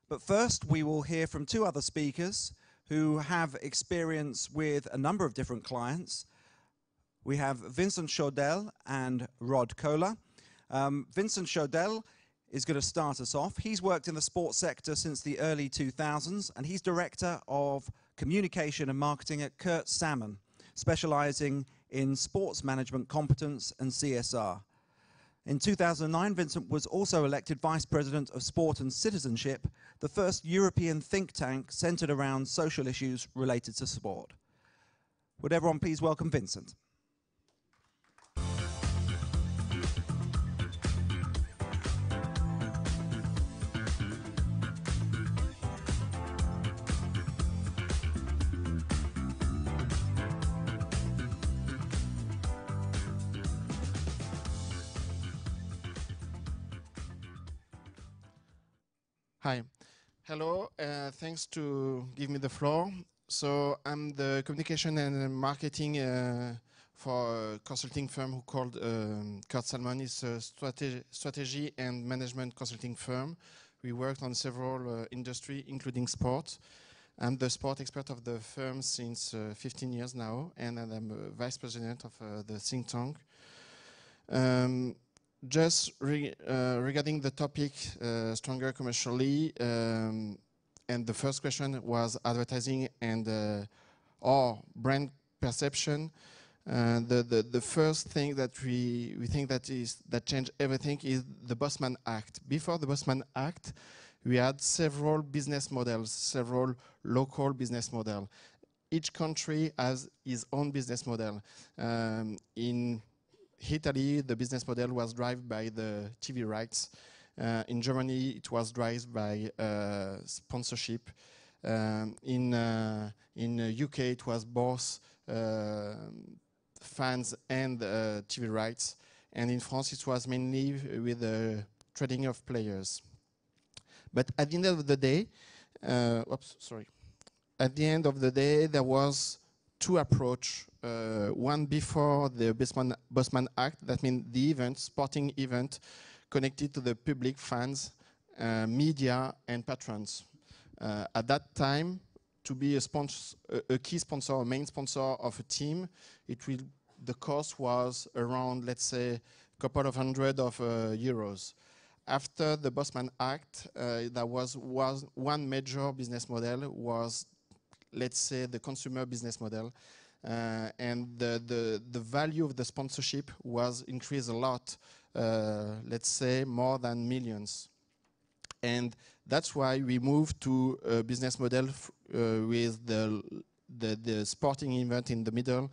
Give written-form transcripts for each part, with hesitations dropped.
But first, we will hear from two other speakers who have experience with a number of different clients. We have Vincent Chaudel and Rod Kohler. Vincent Chaudel is going to start us off. He's worked in the sports sector since the early 2000s, and he's Director of Communication and Marketing at Salmon, specializing in sports management competence and CSR. In 2009, Vincent was also elected Vice President of Sport and Citizenship, the first European think tank centered around social issues related to sport. Would everyone please welcome Vincent? Hi. Hello. Thanks to give me the floor. So I'm the communication and marketing for a consulting firm who called Salmon. It's a strategy and management consulting firm. We worked on several industries, including sport. I'm the sport expert of the firm since 15 years now, and I'm a vice president of the think tank. Just regarding the topic, stronger commercially, and the first question was advertising and or brand perception. The first thing that we think that changed everything is the Bosman Act. Before the Bosman Act, we had several business models, several local business models. Each country has its own business model. In Italy, the business model was driven by the TV rights. In Germany, it was driven by sponsorship. In UK, it was both fans and TV rights. And in France, it was mainly with the trading of players. But at the end of the day, at the end of the day, there was two approaches. One before the Bosman Act, that means the event, sporting event, connected to the public, fans, media, and patrons. At that time, to be a key sponsor, a main sponsor of a team, the cost was around, let's say, a couple of hundred of euros. After the Bosman Act, there was one major business model, was, let's say, the consumer business model. And the value of the sponsorship was increased a lot, let's say more than millions. And that's why we moved to a business model with the sporting event in the middle,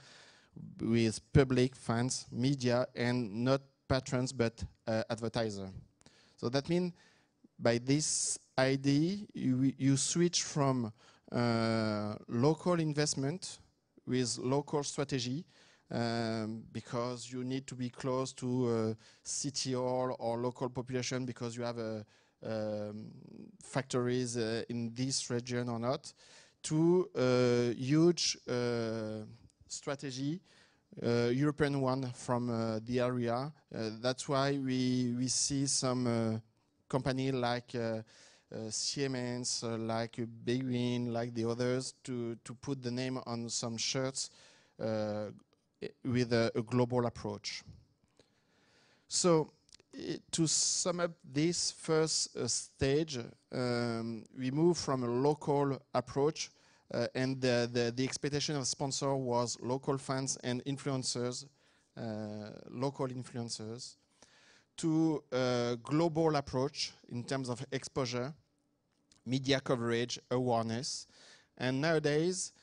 with public, fans, media, and not patrons, but advertiser. So that means by this idea, you switch from local investment with local strategy, because you need to be close to city hall or local population because you have factories in this region or not, to a huge strategy, European one from the area. That's why we see some company like Siemens, like Bewin, like the others, to put the name on some shirts with a global approach. So to sum up this first stage, we move from a local approach, and the expectation of sponsor was local fans and influencers, local influencers, to a global approach in terms of exposure, media coverage, awareness. And nowadays,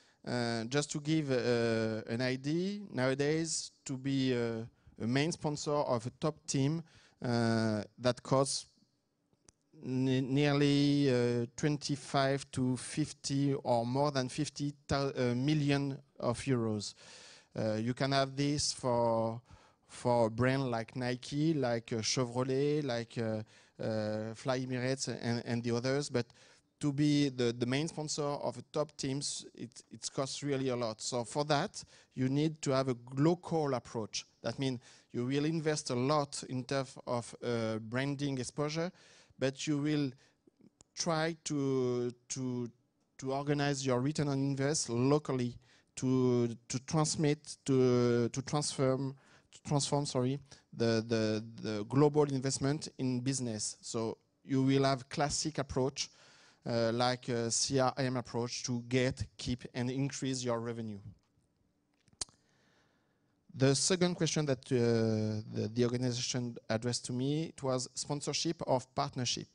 just to give an idea, nowadays to be a main sponsor of a top team that costs nearly 25 to 50 or more than 50 million of euros. You can have this for a brand like Nike, like Chevrolet, like Fly Emirates and the others, but to be the main sponsor of a top teams, it costs really a lot. So for that, you need to have a local approach. That means you will invest a lot in terms of branding exposure, but you will try to organize your return on invest locally, to transform the global investment in business. So you will have classic approach like a CRM approach to get, keep, and increase your revenue. The second question that the organization addressed to me, it was sponsorship or partnership.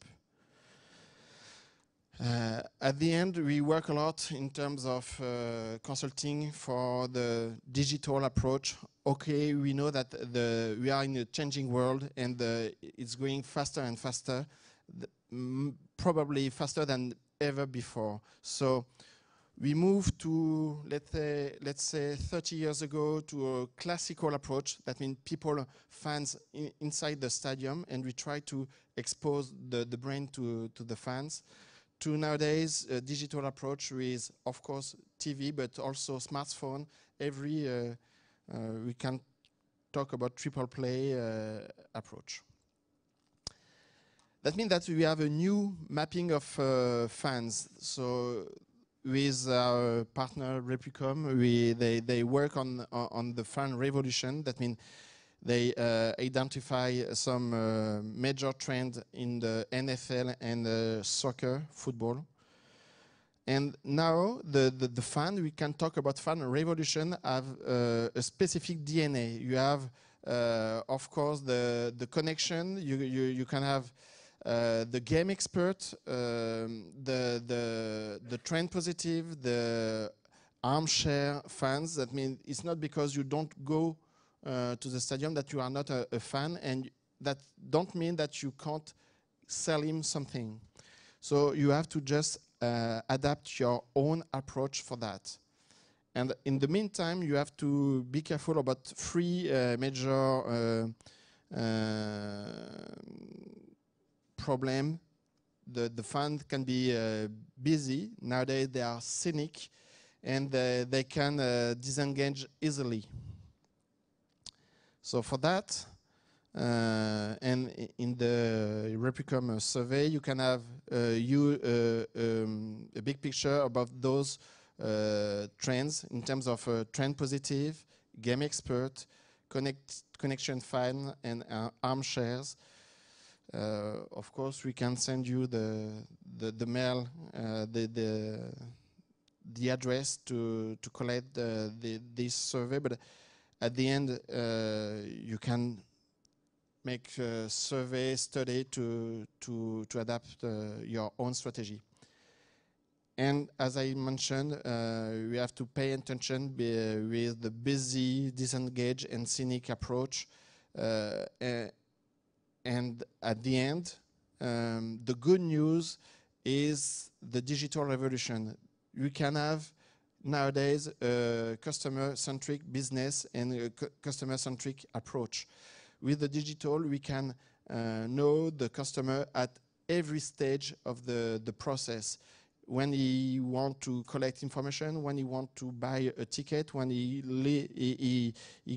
At the end, we work a lot in terms of consulting for the digital approach. Okay, we know that we are in a changing world and it's going faster and faster, probably faster than ever before. So we moved to, let's say 30 years ago, to a classical approach. That means people, fans inside the stadium, and we try to expose the brand to the fans. To nowadays, a digital approach with, of course, TV, but also smartphone. We can talk about triple play approach. That means that we have a new mapping of fans. So with our partner RBForum, they work on the fan revolution. That means they identify some major trend in the NFL and soccer, football. And now the fan, we can talk about fan revolution, have a specific DNA. You have, of course, the connection. You can have the game expert, the trend positive, the armchair fans. That means it's not because you don't go to the stadium that you are not a fan, and that don't mean that you can't sell him something. So you have to just adapt your own approach for that. And in the meantime, you have to be careful about three major problem. The fan can be busy. Nowadays they are cynic and they can disengage easily. So for that, and in the RBForum survey, you can have a big picture about those trends in terms of trend positive, game expert, connection fan, and armchairs. Of course, we can send you the mail, the address to collect this survey, but at the end, you can make a survey study to adapt your own strategy. And as I mentioned, we have to pay attention with the busy, disengaged, and cynic approach. And at the end, the good news is the digital revolution. We can have nowadays a customer-centric business and a customer-centric approach. With the digital, we can know the customer at every stage of the process. When he wants to collect information, when he wants to buy a ticket, when he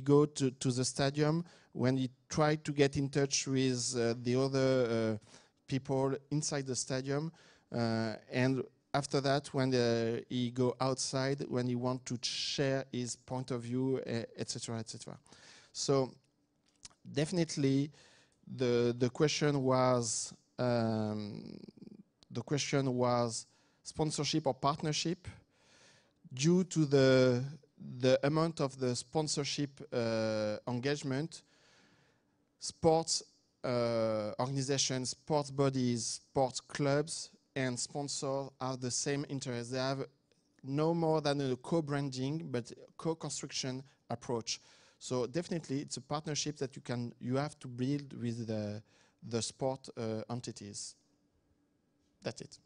go to the stadium, when he try to get in touch with the other people inside the stadium, and after that, when he go outside, when he want to share his point of view, etc., etc. So definitely, the question was sponsorship or partnership. Due to the amount of the sponsorship engagement, sports organizations, sports bodies, sports clubs, and sponsors have the same interest. They have no more than a co-branding, but co-construction approach. So definitely, it's a partnership that you have to build with the sport entities. That's it.